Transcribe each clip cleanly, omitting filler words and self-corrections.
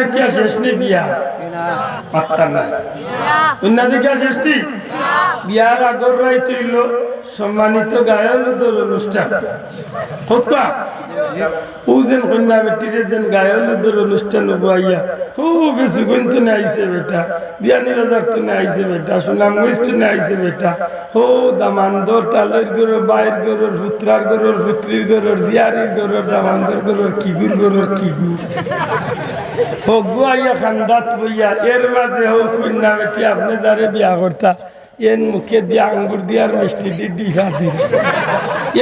দেখিয়া শেষ নেই বিয়া মাত্রা নাই কন্যা দেখিয়া শেষ নেই বিয়ার আগর রাই তৈল সম্মানিত গায়কদের অনুষ্ঠান খোকা ও যেন কন্যা বেটিরে যেন গায়কদের অনুষ্ঠান বইয়া ও বেশি গন্ত না আইছে বেটা বিয়ানি বাজার তো না আইছে বেটা সুনামগঞ্জ তো না আইছে বেটা ও দামান্দর তালের গরুর বাইর গরুর ফুত্রার গরুর ফুত্রির গরুর জিয়ারির গরুর দামান্দর গরুর কিগুর গরুর কিগু হোক আইয়া খান্দাত বইয়া এর মাঝে হোক কন্যা বেটি আপনি যারে বিয়া করতা এর মুখে দিয়ে আঙ্গুর দিয়ে আর মিষ্টি দিয়ে ডিফা দিয়ে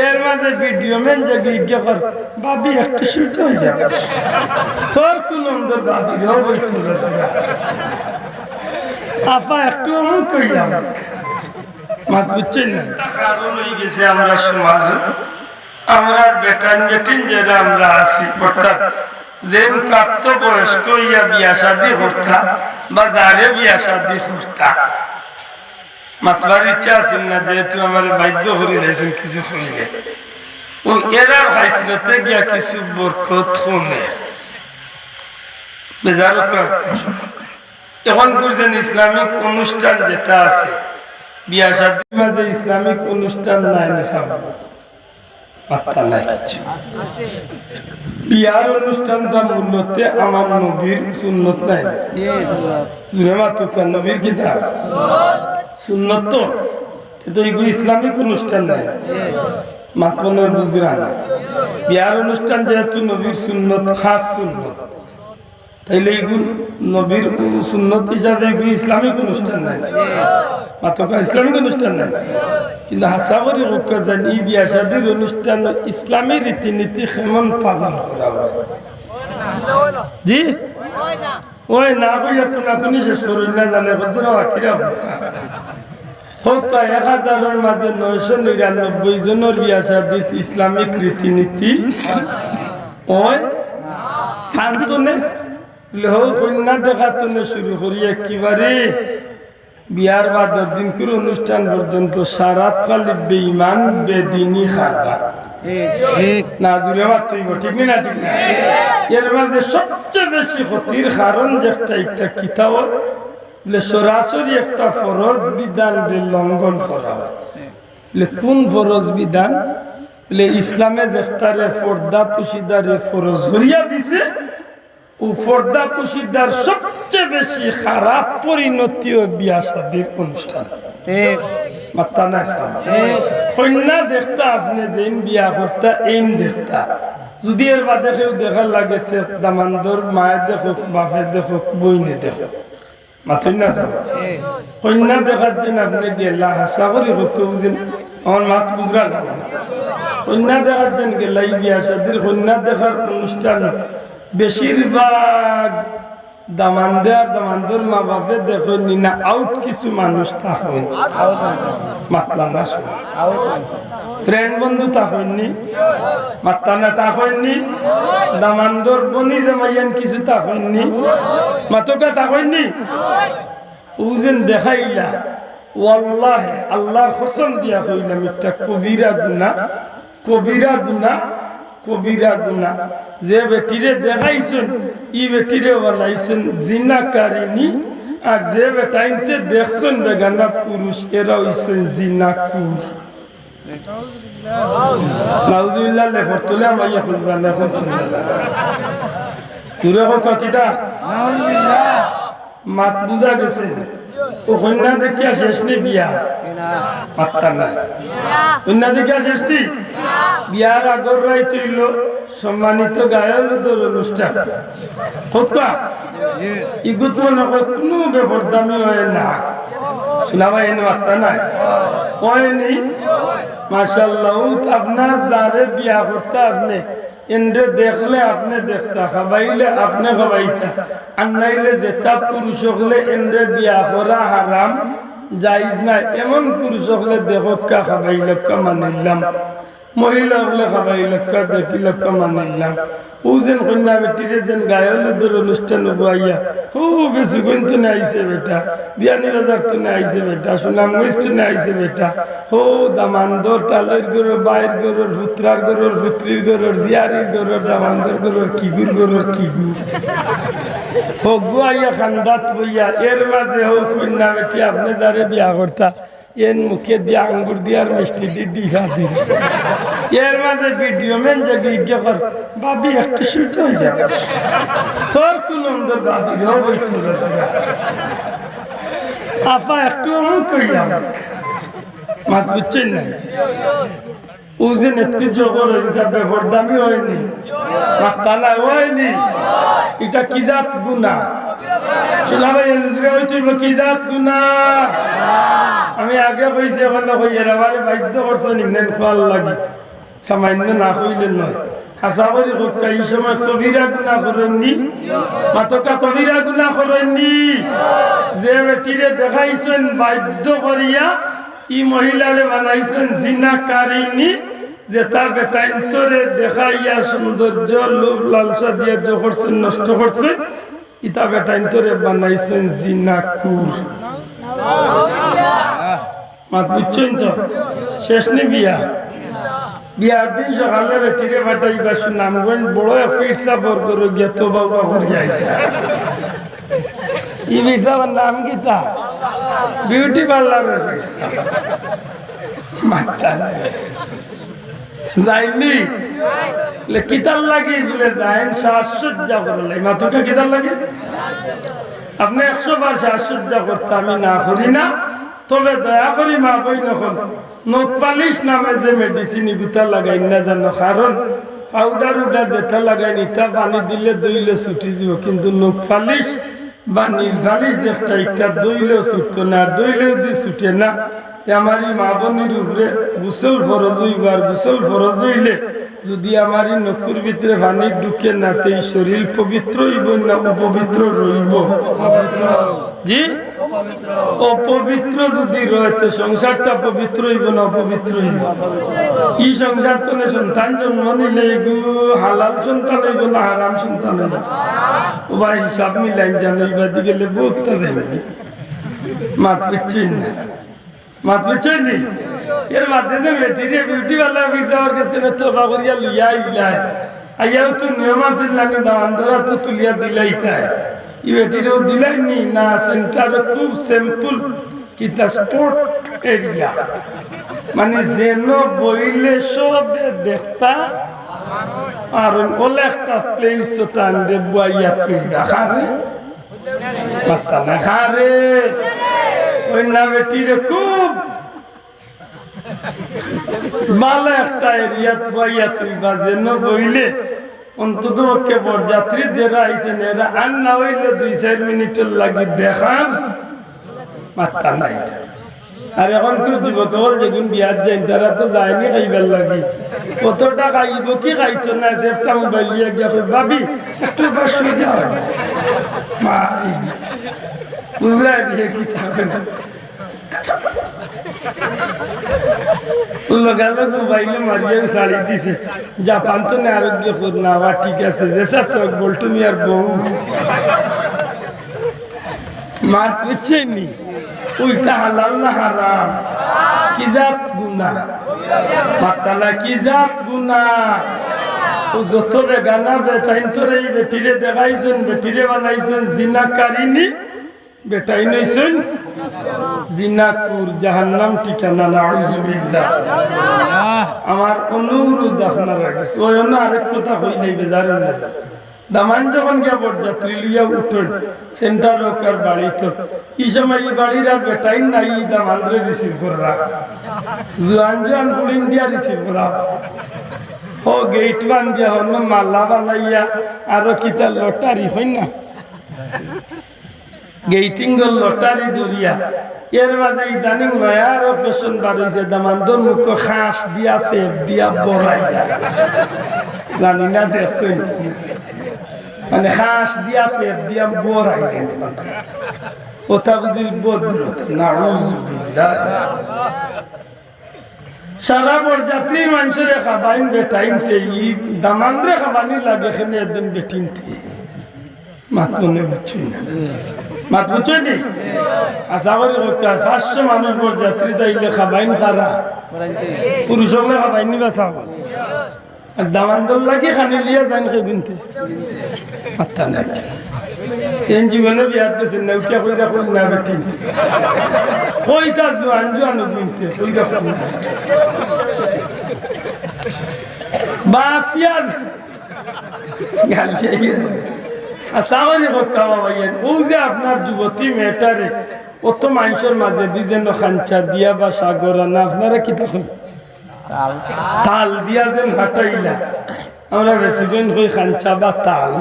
এর মাঝে ভিডিও মেন যে গিয়ে কর ভাবি একটু শুট হয়ে যাবে তোর কোন অন্দর ভাবির হবই চলে আপা একটু এমন কইয়া মাত বুঝছেন না কারণ হয়ে গেছে আমরা সমাজ আমরা বেটান বেটিন যারা আমরা আছি অর্থাৎ যেন প্রাপ্ত বয়স্ক ইয়া বিয়া শাদী করতা বা যারে বিয়া শাদী করতা মাতবার ইচ্ছা আছিল না যেহেতু আমার বাধ্য করে লাইছেন কিছু হইলে ও এরার হাইসলতে গিয়া কিছু বরকত কমের বেজারো এখন করছেন ইসলামিক অনুষ্ঠান যেটা আছে বিয়া শাদীর মাঝে ইসলামিক অনুষ্ঠান নাই নিসাব পাত্তা নাই কিছু বিয়ার অনুষ্ঠানটা মূলতে আমার নবীর সুন্নত নাই জুড়ে মাতুকা নবীর কিতাব সুন্নত তো এগুলো ইসলামিক অনুষ্ঠান নাই মাতমনে বুঝরা না বিয়ার অনুষ্ঠান যেহেতু নবীর সুন্নত খাস সুন্নত তাইলে এগুলো নবীর সুন্নত হিসাবে এগুলো ইসলামিক অনুষ্ঠান নাই মাতকা ইসলামিক অনুষ্ঠান নাই কিন্তু হাসা করে জানি বিয়া শাদীর অনুষ্ঠান ইসলামী রীতিনীতি কেমন পালন করা হয় জি ওই না কইয়া কোনাকুনি শেষ করুন না জানে কতটা বাকিরা হোক 1000-এর মাঝে 999 জনের বিয়া শাদীত ইসলামিক রীতিনীতি ওই খান্তনে লহ কন্যা দেখাতনে শুরু করি একেবারে বিয়ার বা 10 দিন করে অনুষ্ঠান পর্যন্ত সারাত খালি বেঈমান বেদিনী খাবার না জুড়ে মাত্রইব ঠিক না ঠিক না এর মাঝে সবচেয়ে বেশি ক্ষতির কারণ যে একটা কিতাব সরাসরি একটা ফরজ বিধান লঙ্ঘন করা হয় কোন ফরজ বিধান ইসলামে যেটারে পর্দা পুশিদারে ফরজ করিয়া দিছে ও পর্দা পুশিদার সবচেয়ে বেশি খারাপ পরিণতি ও বিয়া শাদীর অনুষ্ঠান মাত্তা না কন্যা দেখতা আপনি যেন বিয়া করতা এইন দেখতা যদি এর বাদে কেউ দেখার লাগে দামান্দর মায়ের দেখুক বাপে দেখুক বইনে দেখুক মাথুন না চাও কন্যা দেখার জন্য আপনি গেলা হাসা করি কেউ যেন আমার মাত বুঝরা না কন্যা দেখার জন্য গেলা এই বিয়া শাদীর কন্যা দেখার অনুষ্ঠান বেশিরভাগ দামান্দর মা বাপে দেখো নিনা আউট কিছু মানুষ থাকেন মাতলা না ফ্রেন্ড বন্ধু থাকেননি মাত্তা না থাকেননি দামান্দর বনি জামাইয়ান কিছু থাকেননি মাতকা থাকেননি ও যেন দেখাইলা ওয়াল্লাহি আল্লাহর কসম দিয়া কইলাম একটা কবিরা গুনাহ যে বেটিরে দেখাইছেন ই বেটিরে বলাইছেন জিনাকারিনী আর যে বেটাইতে দেখছেন বেগানা পুরুষ এরা হইছেন জিনাকুর নাউজুবিল্লাহ লেফরতুলে আমাইয়া খুলবা লেফর পুরো কিতা নাউজুবিল্লাহ মাত বুঝা গেছে ও কন্যা দেখিয়া শেষ নেই বিয়া মাত্রা নাই কন্যা দেখিয়া শেষ নেই বিয়ার আগর রাই তৈল সম্মানিত গায়কদের অনুষ্ঠান খোকা ইগুত মনে হয় কোনো বেপরদামি হয় না শোনাবা এনে মাত্রা নাই হয়নি মাশাআল্লাহ আপনার যারে বিয়া করতে আপনি এন্ডে দেখলে আপনি দেখতা খাবাইলে আপনি খাবাইতা আর নাইলে যেটা পুরুষ হলে এন্ডে বিয়া করা হারাম জায়েজ না এমন পুরুষ হলে দেখো কা খাবাইলে কা মানিলাম মহিলা বলে খাবাই লক্ষ দেখি লক্ষ মানিলাম ও যেন কন্যা বেটিরে যেন গায়লদের অনুষ্ঠান বুয়াইয়া ও বেশি তো না আইছে বেটা বিয়ানি বাজার তো না আইছে বেটা সুনামগঞ্জ তো না আইছে বেটা ও দামান্দর তালের গরুর বাইর গরুর ফুত্রার গরুর ফুত্রির গরুর জিয়ারির গরুর দামান্দর গরুর কিগুর গরুর কিগু হোক বুয়াইয়া খান্দাত বইয়া এর মাঝে হোক কন্যা বেটি আপনি যারে বিয়া করতা এর মুখে দিয়ে আঙ্গুর দিয়ে আর মিষ্টি দিয়ে ডিফা দিয়ে এর মাঝে ভিডিও মেন জায়গায় গিয়ে কর ভাবি একটু সুইট হয়ে যাবে তোর কোন আমাদের ভাবির হবই ছিল আপা একটু এমন করিলাম মাত বুঝছেন না ও যে নেতকে জগর বেফরদামি হয়নি মাতালা হয়নি এটা কি জাত গুণা শোনা ভাই ওই তুই কি জাত গুণা আমি আগে কইছি এখন না কই এর আমার বাধ্য করছে নিলেন খোয়াল লাগি সামান্য না কইলেন নয় হাসা করি এই সময় কবিরা গুণা করেননি মাতকা কবিরা গুণা করেননি যে বেটিরে দেখাইছেন বাধ্য করিয়া ই মহিলারে বানাইছেন জিনাকারিনী যে তার বেটাইন্তরে দেখাইয়া সৌন্দর্য লোভ লালসা দিয়ে যে করছেন নষ্ট করছেন ইতা বেটাইন্তরে বানাইছেন জিনাকুর মাত বুঝছেন তো শেষ নি বিয়া বিয়ার দিন সকালে বেটিরে বাটাইবা সুনামগঞ্জ বড় ফিরসা বর্গর গিয়া তো বাবা করিয়া ই ফিরসাবার নাম কিতা বিউটি পার্লারের ফিরসা মাতা যাইনি কিতাল লাগে বলে যাইন সাজসজ্জা করলে মাতুকে কিতাল লাগে আপনি 100 বার সাজসজ্জা করতে আমি না করি না তবে দয়া করি মা বই নখন নখ পালিশ নামে যে মেডিসিন গুতা লাগাই না জানো কারণ পাউডার উডার যেটা লাগাই নিতা পানি দিলে দইলে ছুটি দিব কিন্তু নখ পালিশ বা নীল পালিশ যেটা একটা দইলেও ছুটতো না দইলেও দি ছুটে না আমার মা বোনের উপরে গোসল ফরজ হইবার গোসল ফরজ হইলে যদি আমার নকুর ভিতরে পানি ঢুকে না তো এই শরীর পবিত্র হইব না অপবিত্র রইব জি অপবিত্র যদি রয় তো সংসারটা পবিত্র হইব না অপবিত্র হইব এই সংসার তো সন্তান জন্ম নিলে হালাল সন্তান হইব না হারাম সন্তান হইব ও ভাই হিসাব মিলাই জানো এবার গেলে বহুতটা দেবে মাত পিচ্ছিন না মাত বুঝছেন নি এর মাধ্যমে বেটিরে বিউটি वाला ফিরসাওয়ার কাছে তো বাগরিয়া লিয়া ইলাই আইয়াও তো নিয়ম আছে লাগে দাওয়ানদারা তো তুলিয়া দিলাই তাই ই বেটিরে দিলাই নি না সেন্টার খুব সিম্পল কিতা স্পোর্ট এরিয়া মানে যেন বইলে সব দেখতা আর ওলে একটা প্লেস তান্ডে বইয়া তুই রাখারে মাতা না খারে ওই না বেটিরে খুব ভালো একটা এরিয়াত বইয়া তুই বা যেন বইলে অন্তত ওকে বরযাত্রী যারা আইছেন এরা আর না হইলে 2-4 মিনিটের লাগে দেখার মাত্রা নাই আর এখন কেউ যুবক হল যেগুন বিয়ার যাই তারা তো যায়নি খাইবার লাগি কতটা খাইব কি খাইতো না সেফটা মোবাইল দিয়ে গিয়া ভাবি একটু বসে যাও মা বুঝলাই দিয়ে কি থাকবে না লগালো মোবাইলে মারিয়ে শাড়ি দিছে জাপান তো না আরোগ্য খোঁজ না আবার ঠিক আছে যেসা তো বলটু মিয়ার বউ মাত বুঝছেনি ওইটা হালাল না হারাম কি জাত গুনাহ মাতালা কি জাত গুনাহ ও যত বেগানা বেটাইন তোরে বেটিরে দেখাইছেন বেটিরে বানাইছেন জিনাকারিনী বেটাই নইছেন জিনাকুর জাহান্নাম ঠিকানা নাউযুবিল্লাহ আমার অনুরোধ আপনারা কাছে ওই অন্য আরেক কথা হইলেই বেজারেন না দামান যখন গিয়া বরযাত্রী লইয়া উঠেন সেন্টার ওকার বাড়ি তো এই সময় এই বাড়ির আর বেটাই নাই দামানরে রিসিভ করা জোয়ান জোয়ান ফুলিং দিয়া রিসিভ করা ও গেট বান দিয়া হন মালা বানাইয়া আরো কিতা লটারি হই না গেটিং লটারি দরিয়া এর মাঝে ইদানিং নয়া আরো ফ্যাশন বার হয়েছে দামান্দর মুখ খাস দিয়া সেফ দিয়া বড়াই জানি না দেখছেন মানে খাস দিয়া সেফ দিয়া বড়াই ওটা বুঝিল বদরত নাউযুবিল্লাহ সারা বরযাত্রী মানুষের খাবাইন বেটাইনতে দামান্দ্রে খাবানি লাগে এখানে একদিন বেটিনতে মাত মনে বুঝছই না মাত বুঝছই নি আশা করি 500 মানুষ বরযাত্রী তাইলে খাবাইন খারা পুরুষ হলে খাবাইন নিবা চাও আর দামান্দর লাগে খানি লিয়া যান খেবিনতে মাত্তা নাই সেন জীবনে বিয়াত গেছেন না উঠিয়া কইরা কই না বেটিনতে কইতা জোয়ান জোয়ান বিনতে কইরা কই না বাসিয়া গালিয়ে আসাওয়ানি হকাওয়া ভাইয়ের ও যে আপনার যুবতী মেয়েটারে অত মানুষের মাঝে দি যেন খাঞ্চা দিয়া বা সাগর না আপনারা কি তখন তাল দিয়া যেন হাঁটাইলা আমরা বেশিক্ষণ কই খাঞ্চা বা তাল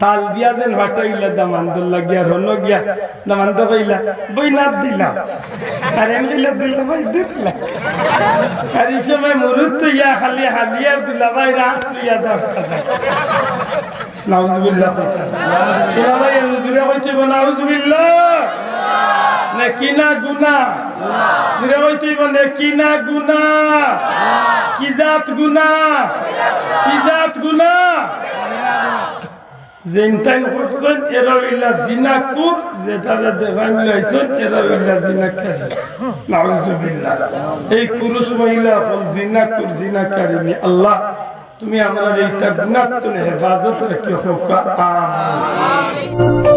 তাল দিয়া যেন হাঁটাইলা দামান্দর লাগিয়া রন গিয়া দামান্দ কইলা বই নাথ দিলাম আর এমনি দিলা ভাই দিলা আর এই সময় মুরুদ তো ইয়া খালি হালিয়া দিলা ভাই রাত লিয়া যাও নাউজুবিল্লাহ শোনা ভাই নুজুরে কইতে নাউজুবিল্লাহ নেকি না গুনাহ নুজুরে কইতে নেকি না গুনাহ কি জাত গুনাহ যেনটাইন করছেন এরা হইলা জিনাকুর যেটারে দেখান লাইছেন এরা হইলা জিনাকার নাউজুবিল্লাহ এই পুরুষ মহিলা হল জিনাকারিনী আল্লাহ তুমি আমরা এই গুনাহ থেকে হেফাজত রাখিও আমিন